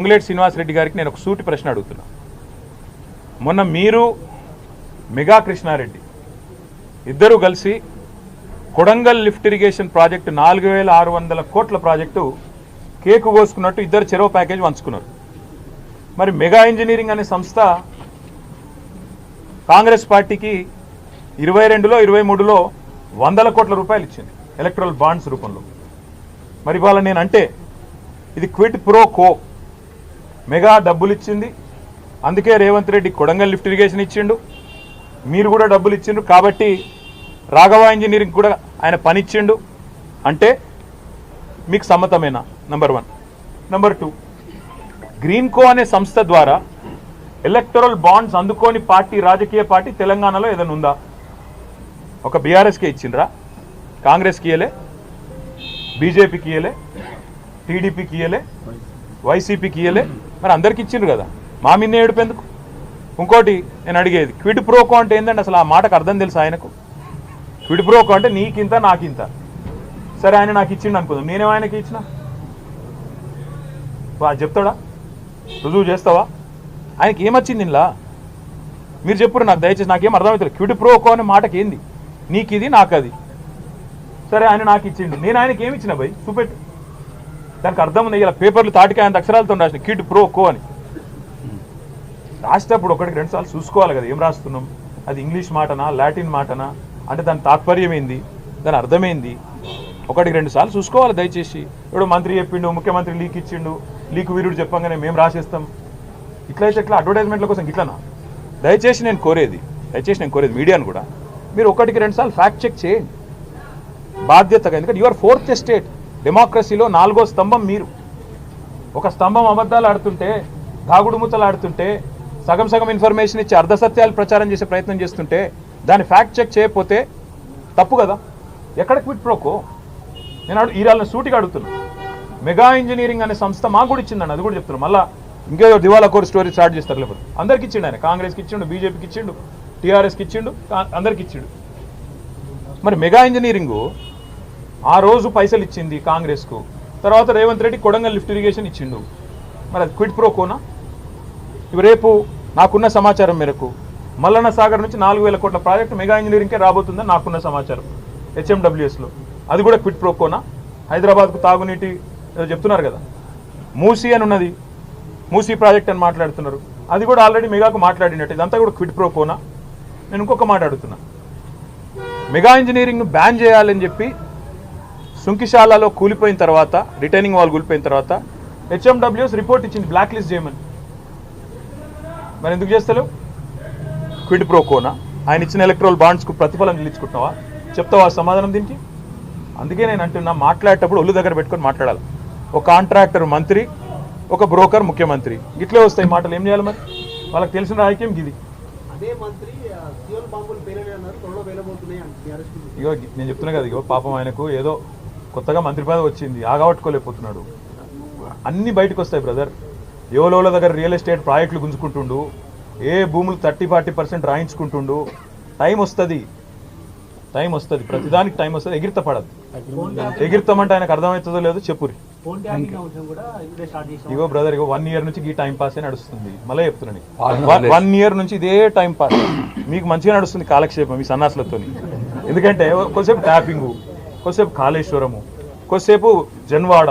పొంగులేటి శ్రీనివాసరెడ్డి గారికి నేను ఒక సూటి ప్రశ్న అడుగుతున్నా. మొన్న మీరు మెగా కృష్ణారెడ్డి ఇద్దరు కలిసి కొడంగల్ లిఫ్ట్ ఇరిగేషన్ ప్రాజెక్టు 4600 కోట్ల ప్రాజెక్టు కేకు కోసుకున్నట్టు ఇద్దరు చెరో ప్యాకేజ్ పంచుకున్నారు. మరి మెగా ఇంజనీరింగ్ అనే సంస్థ కాంగ్రెస్ పార్టీకి 22లో 23లో 100 కోట్ల రూపాయలు ఇచ్చింది ఎలక్ట్రల్ బాండ్స్ రూపంలో. మరి ఇవాళ నేను అంటే ఇది క్విడ్ ప్రో కో. మెగా డబ్బులు ఇచ్చింది, అందుకే రేవంత్ రెడ్డి కొడంగల్ లిఫ్ట్ ఇరిగేషన్ ఇచ్చిండు, మీరు కూడా డబ్బులు ఇచ్చిండు, కాబట్టి రాఘవ ఇంజనీరింగ్ కూడా ఆయన పని ఇచ్చిండు అంటే మీకు సమ్మతమేనా? నంబర్ 1. నంబర్ 2, గ్రీన్ కో అనే సంస్థ ద్వారా ఎలక్టరల్ బాండ్స్ అందుకోని పార్టీ, రాజకీయ పార్టీ తెలంగాణలో ఏదైనా ఉందా? ఒక బీఆర్ఎస్కే ఇచ్చిండ్రా, కాంగ్రెస్కి ఇయ్యలే, బీజేపీకి ఇయ్యలే, టీడీపీకి ఇయ్యలే, వైసీపీకి ఇయ్యలే, మరి అందరికి ఇచ్చిండ్రు కదా, మా మీద ఏడుపెందుకు? ఇంకోటి నేను అడిగేది, క్విడ్ ప్రోకో అంటే ఏంటంటే అసలు ఆ మాటకు అర్థం తెలుసు ఆయనకు? క్విడ్ ప్రోకో అంటే నీకింత నాకింత. సరే ఆయన నాకు ఇచ్చిండు అనుకుందాం, నేనేమో ఆయనకి ఇచ్చిన, చెప్తాడా? రుజువు చేస్తావా? ఆయనకి ఏమొచ్చింది ఇలా? మీరు చెప్పురు నాకు, దయచేసి నాకేం అర్థమవుతుంది. క్విడ్ ప్రోకో అనే మాటకి ఏంది? నీకు ఇది నాకు అది. సరే ఆయన నాకు ఇచ్చిండు, నేను ఆయనకి ఏమి ఇచ్చిన భయ్ చూపెట్టు, దానికి అర్థం ఉంది. ఇలా పేపర్లు తాటికి ఆయన అక్షరాలతో రాసిన క్విడ్ ప్రో కో అని. రాసేటప్పుడు 1-2 సార్లు చూసుకోవాలి కదా, ఏం రాస్తున్నాం, అది ఇంగ్లీష్ మాటనా లాటిన్ మాటనా, అంటే దాని తాత్పర్యం ఏంది, దాని అర్థమైంది, 1-2 సార్లు చూసుకోవాలి దయచేసి. ఇప్పుడు మంత్రి చెప్పిండు, ముఖ్యమంత్రి లీక్ ఇచ్చిండు, లీక్ వీరుడు చెప్పంగానే మేము రాసేస్తాం. ఇట్లయితే ఇట్లా అడ్వర్టైజ్మెంట్ల కోసం ఇట్లనా? దయచేసి నేను కోరేది మీడియాను కూడా, మీరు 1-2 సార్లు ఫ్యాక్ట్ చెక్ చేయండి బాధ్యతగా. ఎందుకంటే యువర్ 4th ఎస్టేట్, డెమోక్రసీలో 4వ స్తంభం మీరు. ఒక స్తంభం అబద్ధాలు ఆడుతుంటే, దాగుడు ముచ్చలు ఆడుతుంటే, సగం సగం ఇన్ఫర్మేషన్ ఇచ్చి అర్ధసత్యాలు ప్రచారం చేసే ప్రయత్నం చేస్తుంటే దాన్ని ఫ్యాక్ట్ చెక్ చేయకపోతే తప్పు కదా. ఎక్కడ క్విడ్ ప్రోకో? నేను ఈరాళ్ళని సూటిగా అడుగుతున్నా. మెగా ఇంజనీరింగ్ అనే సంస్థ మాకు కూడా ఇచ్చిందండి, అది కూడా చెప్తున్నాను. మళ్ళీ ఇంకేదో దివాలా కోర్ స్టోరీ స్టార్ట్ చేస్తారు, లేకపోతే అందరికి ఇచ్చిండు ఆయన. కాంగ్రెస్కి ఇచ్చిండు, బీజేపీకి ఇచ్చిండు, టీఆర్ఎస్కి ఇచ్చిండు, అందరికి ఇచ్చిండు. మరి మెగా ఇంజనీరింగు ఆ రోజు పైసలు ఇచ్చింది కాంగ్రెస్కు, తర్వాత రేవంత్ రెడ్డి కొడంగల్ లిఫ్ట్ ఇరిగేషన్ ఇచ్చిండు, మరి అది క్విడ్ ప్రోకోనా? ఇవి రేపు నాకున్న సమాచారం మేరకు మల్లన్న సాగర్ నుంచి 4000 కోట్ల ప్రాజెక్టు మెగా ఇంజనీరింగ్కే రాబోతుందని నాకున్న సమాచారం HMWSలో. అది కూడా క్విడ్ ప్రోకోనా? హైదరాబాద్కు తాగునీటి చెప్తున్నారు కదా, మూసీ అని ఉన్నది, మూసీ ప్రాజెక్ట్ అని మాట్లాడుతున్నారు, అది కూడా ఆల్రెడీ మెగాకు మాట్లాడినట్టు, ఇదంతా కూడా క్విడ్ ప్రోకోనా? నేను ఇంకొక మాట అడుగుతున్నా. మెగా ఇంజనీరింగ్ను బ్యాన్ చేయాలని చెప్పి సుంకిశాలలో కూలిపోయిన తర్వాత, రిటైనింగ్ వాల్ కూలిపోయిన తర్వాత HMWS రిపోర్ట్ ఇచ్చింది బ్లాక్ లిస్ట్ చేయమని. మరి ఎందుకు చేస్తలేవు? క్విడ్ ప్రోకోనా? ఆయన ఇచ్చిన ఎలక్ట్రల్ బాండ్స్కు ప్రతిఫలం చెల్లించుకుంటున్నావా? చెప్తావా సమాధానం దీనికి? అందుకే నేను అంటున్నా, మాట్లాడేటప్పుడు ఒళ్ళు దగ్గర పెట్టుకొని మాట్లాడాలి. ఒక కాంట్రాక్టర్ మంత్రి, ఒక బ్రోకర్ ముఖ్యమంత్రి, ఇట్లే వస్తాయి మాటలు. ఏం చేయాలి మరి? వాళ్ళకి తెలిసిన రాజకీయం ఇది. ఇగో నేను చెప్తున్నా కదా, ఇగో పాపం ఆయనకు ఏదో కొత్తగా మంత్రి పదవి వచ్చింది, ఆగబట్టుకోలేకపోతున్నాడు. అన్నీ బయటకు వస్తాయి బ్రదర్. ఎవలోల దగ్గర రియల్ ఎస్టేట్ ప్రాజెక్టులు గుంజుకుంటుండు, ఏ భూములు 30-40% రాయించుకుంటుండు. టైం వస్తుంది, ప్రతిదానికి టైం వస్తుంది. ఎగిరిత పడదు. ఎగిరితామంటే ఆయనకు అర్థమవుతుందో లేదో చెప్పురి. ఇగో బ్రదర్, ఇగో 1 ఇయర్ నుంచి ఈ టైం పాస్ నడుస్తుంది. మళ్ళీ చెప్తున్నాను, 1 ఇయర్ నుంచి ఇదే టైం పాస్. మీకు మంచిగా నడుస్తుంది కాలక్షేపం మీ సన్నాసులతో. ఎందుకంటే కొద్దిసేపు ట్యాపింగు, కొద్దిసేపు కాళేశ్వరము, కొద్దిసేపు జన్వాడ,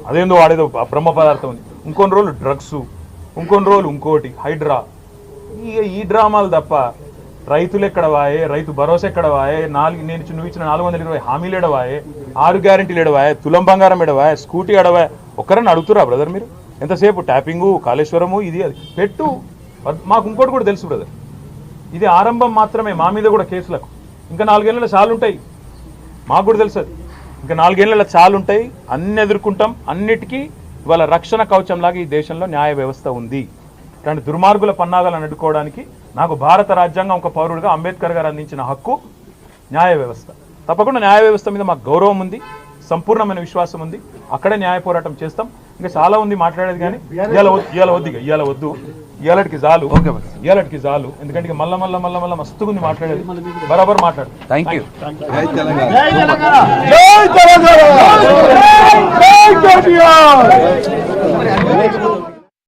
అదేందో వాడేదో బ్రహ్మ పదార్థం ఉంది, ఇంకొన్ని రోజులు డ్రగ్స్, ఇంకొన్ని రోజులు ఇంకోటి హైడ్రా. ఈ డ్రామాలు తప్ప రైతులు ఎక్కడ వాయే, రైతు భరోసా ఎక్కడ వాయే, నువ్వు ఇచ్చిన 420 హామీలు ఎడవాయే, 6 గ్యారెంటీలు ఎడవాయే, తులం బంగారం ఎడవాయే, స్కూటీ ఎడవాయే, ఒక్కరని అడుగుతురా బ్రదర్ మీరు? ఎంతసేపు ట్యాపింగు, కాళేశ్వరము, ఇది అది పెట్టు. మాకు ఇంకోటి కూడా తెలుసు బ్రదర్, ఇది ఆరంభం మాత్రమే. మా మీద కూడా కేసులకు ఇంకా 4 ఏళ్ళ చాలు ఉంటాయి. మాకు కూడా తెలుసు అది, ఇంకా 4 ఏళ్ళ చాలు ఉంటాయి. అన్ని ఎదుర్కొంటాం. అన్నిటికీ ఇవాళ రక్షణ కవచంలాగా ఈ దేశంలో న్యాయ వ్యవస్థ ఉంది. ఇలాంటి దుర్మార్గుల పన్నాగాలను అడ్డుకోవడానికి నాకు భారత రాజ్యాంగం ఒక పౌరుడిగా అంబేద్కర్ గారు అందించిన హక్కు న్యాయ వ్యవస్థ. తప్పకుండా న్యాయ వ్యవస్థ మీద మాకు గౌరవం ఉంది, సంపూర్ణమైన విశ్వాసం ఉంది. అక్కడే న్యాయ పోరాటం చేస్తాం. ఇంకా చాలా ఉంది మాట్లాడేది, కానీ ఇవాళ వద్దు, ఇవాళకి చాలు. ఎందుకంటే మళ్ళా మస్తుగా ఉంది మాట్లాడేది. బరాబర్ మాట్లాడు. Thank you. జై తెలంగాణ.